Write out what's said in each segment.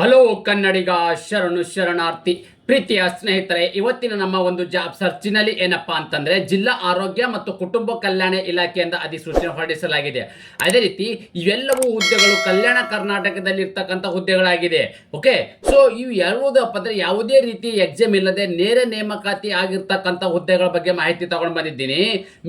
Hello ಕನ್ನಡಿಗ ಶರಣು ಶರಣಾರ್ಥಿ ಪ್ರೀತಿಯ ಸ್ನೇಹಿತರೆ, ಇವತ್ತಿನ ನಮ್ಮ ಒಂದು ಜಾಬ್ ಸರ್ಚಿನಲ್ಲಿ ಏನಪ್ಪಾ ಅಂತಂದ್ರೆ ಜಿಲ್ಲಾ ಆರೋಗ್ಯ ಮತ್ತು ಕುಟುಂಬ ಕಲ್ಯಾಣ ಇಲಾಖೆಯಿಂದ ಅಧಿಸೂಚನೆ ಹೊರಡಿಸಲಾಗಿದೆ. ಅದೇ ರೀತಿ ಇವೆಲ್ಲವೂ ಹುದ್ದೆಗಳು ಕಲ್ಯಾಣ ಕರ್ನಾಟಕದಲ್ಲಿ ಇರ್ತಕ್ಕಂಥ ಹುದ್ದೆಗಳಾಗಿದೆ. ಓಕೆ, ಸೊ ಇವು ಯಾವುದಪ್ಪ ಅಂದ್ರೆ ಯಾವುದೇ ರೀತಿ ಎಕ್ಸಾಮ್ ಇಲ್ಲದೆ ನೇರ ನೇಮಕಾತಿ ಆಗಿರ್ತಕ್ಕಂಥ ಹುದ್ದೆಗಳ ಬಗ್ಗೆ ಮಾಹಿತಿ ತಗೊಂಡು ಬಂದಿದ್ದೀನಿ.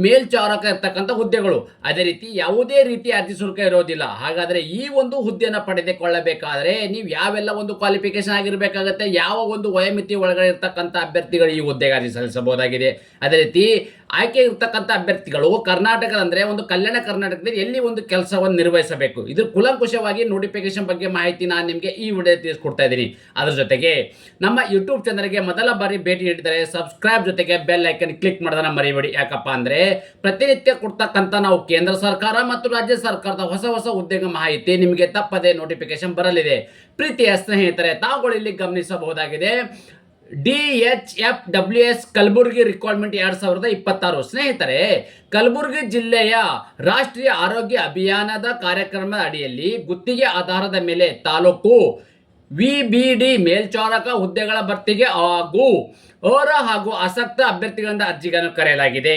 ಮೇಲ್ಚಾರಕ ಇರ್ತಕ್ಕಂಥ ಹುದ್ದೆಗಳು, ಅದೇ ರೀತಿ ಯಾವುದೇ ರೀತಿ ಅರ್ಜಿ ಶುಲ್ಕ ಇರೋದಿಲ್ಲ. ಹಾಗಾದ್ರೆ ಈ ಒಂದು ಹುದ್ದೆಯನ್ನು ಪಡೆದುಕೊಳ್ಳಬೇಕಾದ್ರೆ ನೀವು ಯಾವೆಲ್ಲ ಒಂದು ಕ್ವಾಲಿಫಿಕೇಶನ್ ಆಗಿರ್ಬೇಕಾಗತ್ತೆ, ಯಾವ ಒಂದು ವಯೋಮಿತಿ ಒಳಗಡೆ ಇರ್ತಕ್ಕಂಥ ಅಭ್ಯರ್ಥಿಗಳು ಈ ಹುದ್ದೆಗೆ ಅರ್ಜಿ ಸಲ್ಲಿಸಬಹುದಾಗಿದೆ. ಅದೇ ರೀತಿ ಆಯ್ಕೆ ಇರ್ತಕ್ಕಂಥ ಅಭ್ಯರ್ಥಿಗಳು ಕರ್ನಾಟಕದ ಅಂದ್ರೆ ಒಂದು ಕಲ್ಯಾಣ ಕರ್ನಾಟಕದಲ್ಲಿ ಎಲ್ಲಿ ಒಂದು ಕೆಲಸವನ್ನು ನಿರ್ವಹಿಸಬೇಕು, ಇದು ಕುಲಂಕುಷವಾಗಿ ನೋಟಿಫಿಕೇಶನ್ ಬಗ್ಗೆ ಮಾಹಿತಿ ನಾನು ನಿಮಗೆ ಈ ವಿಡಿಯೋ ತಿಳಿಸ್ಕೊಡ್ತಾ ಇದ್ದೀನಿ. ಅದರ ಜೊತೆಗೆ ನಮ್ಮ ಯೂಟ್ಯೂಬ್ ಚಾನಲ್ಗೆ ಮೊದಲ ಬಾರಿ ಭೇಟಿ ನೀಡಿದರೆ ಸಬ್ಸ್ಕ್ರೈಬ್ ಜೊತೆಗೆ ಬೆಲ್ ಐಕನ್ ಕ್ಲಿಕ್ ಮಾಡೋದನ್ನ ಮರಿಬೇಡಿ. ಯಾಕಪ್ಪ ಅಂದ್ರೆ ಪ್ರತಿನಿತ್ಯ ಕೊಡ್ತಕ್ಕಂಥ ನಾವು ಕೇಂದ್ರ ಸರ್ಕಾರ ಮತ್ತು ರಾಜ್ಯ ಸರ್ಕಾರದ ಹೊಸ ಹೊಸ ಹುದ್ದೆಗಳ ಮಾಹಿತಿ ನಿಮಗೆ ತಪ್ಪದೆ ನೋಟಿಫಿಕೇಶನ್ ಬರಲಿದೆ. ಪ್ರೀತಿಯ ಸ್ನೇಹಿತರೆ, ತಾವುಗಳು ಇಲ್ಲಿ ಗಮನಿಸಬಹುದಾಗಿದೆ DHFWS ಕಲಬುರಗಿ ರಿಕ್ವೈರ್ಮೆಂಟ್ 2026. ಸ್ನೇಹಿತರೆ, ಕಲಬುರಗಿ ಜಿಲ್ಲೆಯ ರಾಷ್ಟ್ರೀಯ ಆರೋಗ್ಯ ಅಭಿಯಾನದ ಕಾರ್ಯಕ್ರಮದ ಅಡಿಯಲ್ಲಿ ಗುತ್ತಿಗೆ ಆಧಾರದ ಮೇಲೆ ತಾಲೂಕು VBD ಮೇಲ್ಚಾರಕ ಹುದ್ದೆಗಳ ಭರ್ತಿಗೆ ಹಾಗೂ ಆಸಕ್ತ ಅಭ್ಯರ್ಥಿಗಳಿಂದ ಅರ್ಜಿಗಳನ್ನು ಕರೆಯಲಾಗಿದೆ.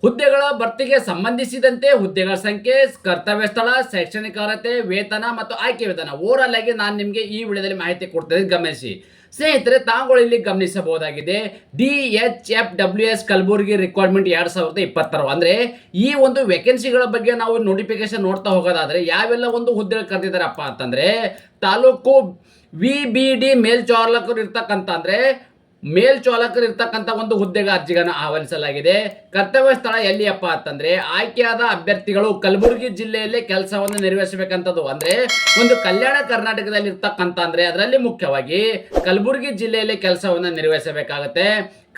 ಹುದ್ದೆಗಳ ಭರ್ತಿಗೆ ಸಂಬಂಧಿಸಿದಂತೆ ಹುದ್ದೆಗಳ ಸಂಖ್ಯೆ, ಕರ್ತವ್ಯ ಸ್ಥಳ, ಶೈಕ್ಷಣಿಕ ಅರ್ಹತೆ, ವೇತನ ಮತ್ತು ಆಯ್ಕೆ ವೇತನ ಓವರಾಲ್ ಆಗಿ ನಾನು ನಿಮಗೆ ಈ ವಿಡಿಯೋದಲ್ಲಿ ಮಾಹಿತಿ ಕೊಡ್ತೇನೆ, ಗಮನಿಸಿ. ಸ್ನೇಹಿತರೆ, ತಾವುಗಳು ಇಲ್ಲಿ ಗಮನಿಸಬಹುದಾಗಿದೆ DHFWS ಕಲಬುರಗಿ ರಿಕ್ವೈರ್ಮೆಂಟ್ 2026. ಅಂದ್ರೆ ಈ ಒಂದು ವೇಕೆನ್ಸಿಗಳ ಬಗ್ಗೆ ನಾವು ನೋಟಿಫಿಕೇಶನ್ ನೋಡ್ತಾ ಹೋಗೋದಾದ್ರೆ ಯಾವೆಲ್ಲ ಒಂದು ಹುದ್ದೆಗಳು ಕರೆದಿದ್ದಾರಪ್ಪ ಅಂತಂದ್ರೆ ತಾಲೂಕು VBD ಮೇಲ್ಚಾಲಕರು ಇರ್ತಕ್ಕಂಥ ಅಂದ್ರೆ ಮೇಲ್ಚಾಲಕರು ಇರ್ತಕ್ಕಂಥ ಒಂದು ಹುದ್ದೆಗೆ ಅರ್ಜಿಗಳನ್ನು ಆಹ್ವಾನಿಸಲಾಗಿದೆ. ಕರ್ತವ್ಯ ಸ್ಥಳ ಎಲ್ಲಿಯಪ್ಪ ಅಂತಂದ್ರೆ ಆಯ್ಕೆಯಾದ ಅಭ್ಯರ್ಥಿಗಳು ಕಲಬುರಗಿ ಜಿಲ್ಲೆಯಲ್ಲೇ ಕೆಲಸವನ್ನು ನಿರ್ವಹಿಸಬೇಕಂತದ್ದು. ಅಂದ್ರೆ ಒಂದು ಕಲ್ಯಾಣ ಕರ್ನಾಟಕದಲ್ಲಿ ಇರ್ತಕ್ಕಂಥ ಅಂದ್ರೆ ಅದರಲ್ಲಿ ಮುಖ್ಯವಾಗಿ ಕಲಬುರಗಿ ಜಿಲ್ಲೆಯಲ್ಲೇ ಕೆಲಸವನ್ನು ನಿರ್ವಹಿಸಬೇಕಾಗತ್ತೆ.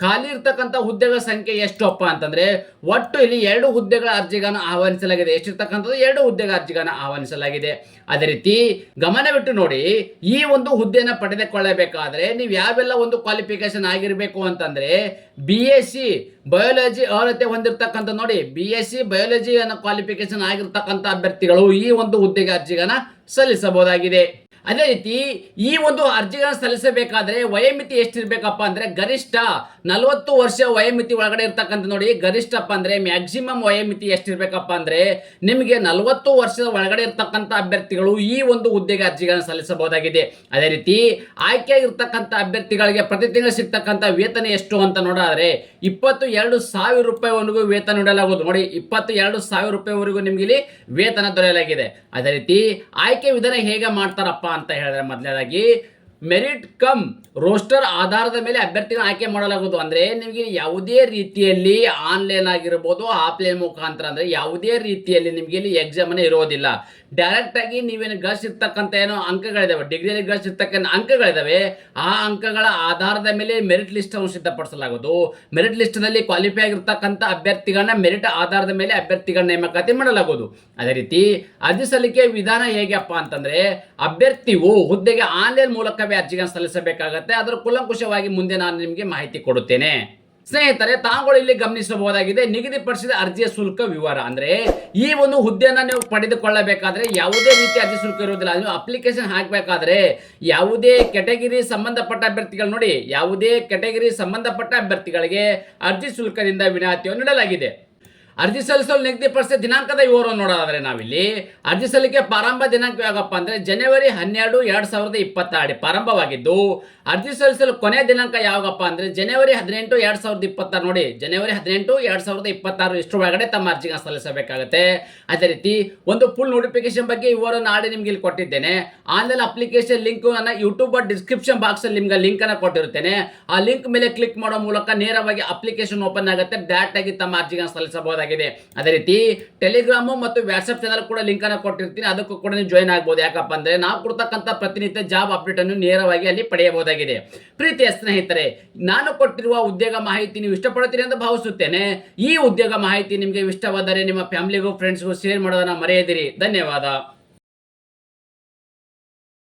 ಖಾಲಿ ಇರ್ತಕ್ಕಂಥ ಹುದ್ದೆಗಳ ಸಂಖ್ಯೆ ಎಷ್ಟು ಅಪ್ಪ ಅಂತಂದ್ರೆ ಒಟ್ಟು ಇಲ್ಲಿ 2 ಹುದ್ದೆಗಳ ಅರ್ಜಿಗಳನ್ನು ಆಹ್ವಾನಿಸಲಾಗಿದೆ. ಎಷ್ಟಿರ್ತಕ್ಕಂಥದ್ದು 2 ಹುದ್ದೆಗಳ ಅರ್ಜಿಗಳನ್ನು ಆಹ್ವಾನಿಸಲಾಗಿದೆ. ಅದೇ ರೀತಿ ಗಮನವಿಟ್ಟು ನೋಡಿ, ಈ ಒಂದು ಹುದ್ದೆಯನ್ನು ಪಡೆದುಕೊಳ್ಳಬೇಕಾದ್ರೆ ನೀವು ಯಾವೆಲ್ಲ ಒಂದು ಕ್ವಾಲಿಫಿಕೇಶನ್ ಆಗಿರಬೇಕು ಅಂತಂದ್ರೆ BSc ಬಯಾಲಜಿ ಅರ್ಹತೆ ಹೊಂದಿರತಕ್ಕಂಥ ನೋಡಿ, BSc ಬಯಾಲಜಿ ಅನ್ನೋ ಕ್ವಾಲಿಫಿಕೇಶನ್ ಆಗಿರ್ತಕ್ಕಂಥ ಅಭ್ಯರ್ಥಿಗಳು ಈ ಒಂದು ಹುದ್ದೆಗೆ ಅರ್ಜಿಗಳನ್ನು ಸಲ್ಲಿಸಬಹುದಾಗಿದೆ. ಅದೇ ರೀತಿ ಈ ಒಂದು ಅರ್ಜಿಗಳನ್ನು ಸಲ್ಲಿಸಬೇಕಾದ್ರೆ ವಯೋಮಿತಿ ಎಷ್ಟಿರ್ಬೇಕಪ್ಪ ಅಂದ್ರೆ ಗರಿಷ್ಠ 40 ವರ್ಷ ವಯೋಮಿತಿ ಒಳಗಡೆ ಇರ್ತಕ್ಕಂಥ ನೋಡಿ. ಗರಿಷ್ಠಪ್ಪ ಅಂದ್ರೆ ಮ್ಯಾಕ್ಸಿಮಮ್ ವಯೋಮಿತಿ ಎಷ್ಟಿರ್ಬೇಕಪ್ಪ ಅಂದ್ರೆ ನಿಮಗೆ 40 ವರ್ಷದ ಒಳಗಡೆ ಇರ್ತಕ್ಕಂಥ ಅಭ್ಯರ್ಥಿಗಳು ಈ ಒಂದು ಹುದ್ದೆಗೆ ಅರ್ಜಿಗಳನ್ನು ಸಲ್ಲಿಸಬಹುದಾಗಿದೆ. ಅದೇ ರೀತಿ ಆಯ್ಕೆ ಇರ್ತಕ್ಕಂಥ ಅಭ್ಯರ್ಥಿಗಳಿಗೆ ಪ್ರತಿ ತಿಂಗಳು ಸಿಗ್ತಕ್ಕಂಥ ವೇತನ ಎಷ್ಟು ಅಂತ ನೋಡಿದ್ರೆ 22,000 ರೂಪಾಯಿವರೆಗೂ ವೇತನ ನೀಡಲಾಗುವುದು. ನೋಡಿ, 22,000 ರೂಪಾಯಿವರೆಗೂ ನಿಮ್ಗೆ ಇಲ್ಲಿ ವೇತನ ದೊರೆಯಲಾಗಿದೆ. ಅದೇ ರೀತಿ ಆಯ್ಕೆ ವಿಧಾನ ಹೇಗೆ ಮಾಡ್ತಾರಪ್ಪ ಅಂತ ಹೇಳಿದ್ರೆ ಮೊದಲನೇದಾಗಿ ಮೆರಿಟ್ ಕಮ್ ರೋಸ್ಟರ್ ಆಧಾರದ ಮೇಲೆ ಅಭ್ಯರ್ಥಿಗಳ ಆಯ್ಕೆ ಮಾಡಲಾಗುವುದು. ಅಂದ್ರೆ ನಿಮಗೆ ಯಾವುದೇ ರೀತಿಯಲ್ಲಿ ಆನ್ಲೈನ್ ಆಗಿರ್ಬೋದು, ಆಫ್ಲೈನ್ ಮುಖಾಂತರ ಅಂದ್ರೆ ಯಾವುದೇ ರೀತಿಯಲ್ಲಿ ನಿಮಗೆ ಇಲ್ಲಿ ಎಕ್ಸಾಮ್ ಅನ್ನು ಇರೋದಿಲ್ಲ. ಡೈರೆಕ್ಟ್ ಆಗಿ ನೀವೇನು ಗಳಿಸಿರ್ತಕ್ಕಂಥ ಏನೋ ಅಂಕಗಳಿದಾವೆ, ಡಿಗ್ರಿಯಲ್ಲಿ ಗಳಿಸಿರ್ತಕ್ಕಂಥ ಅಂಕಗಳಿದಾವೆ, ಆ ಅಂಕಗಳ ಆಧಾರದ ಮೇಲೆ ಮೆರಿಟ್ ಲಿಸ್ಟ್ ಅನ್ನು ಸಿದ್ಧಪಡಿಸಲಾಗುವುದು. ಮೆರಿಟ್ ಲಿಸ್ಟ್ ನಲ್ಲಿ ಕ್ವಾಲಿಫೈ ಆಗಿರ್ತಕ್ಕಂಥ ಅಭ್ಯರ್ಥಿಗಳನ್ನ ಮೆರಿಟ್ ಆಧಾರದ ಮೇಲೆ ಅಭ್ಯರ್ಥಿಗಳ ನೇಮಕಾತಿ ಮಾಡಲಾಗುವುದು. ಅದೇ ರೀತಿ ಅರ್ಜಿ ಸಲ್ಲಿಕೆ ವಿಧಾನ ಹೇಗಪ್ಪ ಅಂತಂದ್ರೆ ಅಭ್ಯರ್ಥಿಯು ಹುದ್ದೆಗೆ ಆನ್ಲೈನ್ ಮೂಲಕವೇ ಅರ್ಜಿಗಳನ್ನು ಸಲ್ಲಿಸಬೇಕಾಗತ್ತೆ. ಅದರ ಕುಲಂಕುಷವಾಗಿ ಮುಂದೆ ನಾನು ನಿಮಗೆ ಮಾಹಿತಿ ಕೊಡುತ್ತೇನೆ. ಸ್ನೇಹಿತರೆ, ತಾವುಗಳು ಇಲ್ಲಿ ಗಮನಿಸಬಹುದಾಗಿದೆ ನಿಗದಿಪಡಿಸಿದ ಅರ್ಜಿಯ ಶುಲ್ಕ ವಿವರ. ಅಂದ್ರೆ ಈ ಒಂದು ಹುದ್ದೆಯನ್ನು ನೀವು ಪಡೆದುಕೊಳ್ಳಬೇಕಾದ್ರೆ ಯಾವುದೇ ರೀತಿ ಅರ್ಜಿ ಶುಲ್ಕ ಇರುವುದಿಲ್ಲ. ನೀವು ಅಪ್ಲಿಕೇಶನ್ ಹಾಕಬೇಕಾದ್ರೆ ಯಾವುದೇ ಕೆಟಗಿರಿ ಸಂಬಂಧಪಟ್ಟ ಅಭ್ಯರ್ಥಿಗಳು ನೋಡಿ, ಯಾವುದೇ ಕೆಟಗಿರಿ ಸಂಬಂಧಪಟ್ಟ ಅಭ್ಯರ್ಥಿಗಳಿಗೆ ಅರ್ಜಿ ಶುಲ್ಕದಿಂದ ವಿನಾಯಿತಿಯನ್ನು ನೀಡಲಾಗಿದೆ. ಅರ್ಜಿ ಸಲ್ಲಿಸಲು ನಿಗದಿಪಡಿಸಿದ ದಿನಾಂಕದ ವಿವರವನ್ನು ನೋಡೋದಾದ್ರೆ ನಾವಿಲ್ಲಿ ಅರ್ಜಿ ಸಲ್ಲಿಕೆ ಪ್ರಾರಂಭ ದಿನಾಂಕ ಯಾವಪ್ಪ ಅಂದ್ರೆ ಜನವರಿ 12, 2022 ಪ್ರಾರಂಭವಾಗಿದ್ದು ಅರ್ಜಿ ಸಲ್ಲಿಸಲು ಕೊನೆಯ ದಿನಾಂಕ ಯಾವಾಗಪ್ಪ ಅಂದ್ರೆ ಜನವರಿ 18, 2026. ನೋಡಿ, ಜನವರಿ 18, 2026 ಇಷ್ಟರ ಒಳಗಡೆ ತಮ್ಮ ಅರ್ಜಿಗಳನ್ನು ಸಲ್ಲಿಸಬೇಕಾಗುತ್ತೆ. ಅದೇ ರೀತಿ ಒಂದು ಫುಲ್ ನೋಟಿಫಿಕೇಶನ್ ಬಗ್ಗೆ ವಿವರ ನಾಳೆ ನಿಮ್ಗೆ ಇಲ್ಲಿ ಕೊಟ್ಟಿದ್ದೇನೆ. ಆನ್ಲೈನ್ ಅಪ್ಲಿಕೇಶನ್ ಲಿಂಕ್ ನನ್ನ ಯೂಟ್ಯೂಬ್ ಡಿಸ್ಕ್ರಿಪ್ಷನ್ ಬಾಕ್ಸ್ ಅಲ್ಲಿ ನಿಮ್ಗೆ ಲಿಂಕ್ ಅನ್ನು ಕೊಟ್ಟಿರುತ್ತೇನೆ. ಆ ಲಿಂಕ್ ಮೇಲೆ ಕ್ಲಿಕ್ ಮಾಡೋ ಮೂಲಕ ನೇರವಾಗಿ ಅಪ್ಲಿಕೇಶನ್ ಓಪನ್ ಆಗುತ್ತೆ. ಡೈರೆಕ್ಟ್ ಆಗಿ ತಮ್ಮ ಅರ್ಜಿಗಳನ್ನು ಸಲ್ಲಿಸಬಹುದಾಗಿದೆ. ಅದೇ ರೀತಿ ಟೆಲಿಗ್ರಾಮ್ ಮತ್ತು ವಾಟ್ಸ್ಆಪ್ ಚಾನಲ್ ಕೂಡ ಲಿಂಕ್ ಅನ್ನು ಕೊಟ್ಟಿರ್ತೀನಿ, ಅದಕ್ಕೂ ಕೂಡ ನೀವು ಜಾಯಿನ್ ಆಗಬಹುದು. ಯಾಕಪ್ಪ ಅಂದ್ರೆ ನಾವು ಕೊಡ್ತಕ್ಕಂಥ ಪ್ರತಿನಿತ್ಯ ಜಾಬ್ ಅಪ್ಡೇಟ್ ಅನ್ನು ನೇರವಾಗಿ ಅಲ್ಲಿ ಪಡೆಯಬಹುದಾಗಿದೆ. ಪ್ರೀತಿಯ ಸ್ನೇಹಿತರೆ, ನಾನು ಕೊಟ್ಟಿರುವ ಉದ್ಯೋಗ ಮಾಹಿತಿ ನೀವು ಇಷ್ಟಪಡುತ್ತೀರಿ ಎಂದು ಭಾವಿಸುತ್ತೇನೆ. ಈ ಉದ್ಯೋಗ ಮಾಹಿತಿ ನಿಮಗೆ ಇಷ್ಟವಾದರೆ ನಿಮ್ಮ ಫ್ಯಾಮಿಲಿಗೂ ಫ್ರೆಂಡ್ಸ್ಗೂ ಶೇರ್ ಮಾಡೋದನ್ನ ಮರೆಯದಿರಿ. ಧನ್ಯವಾದ.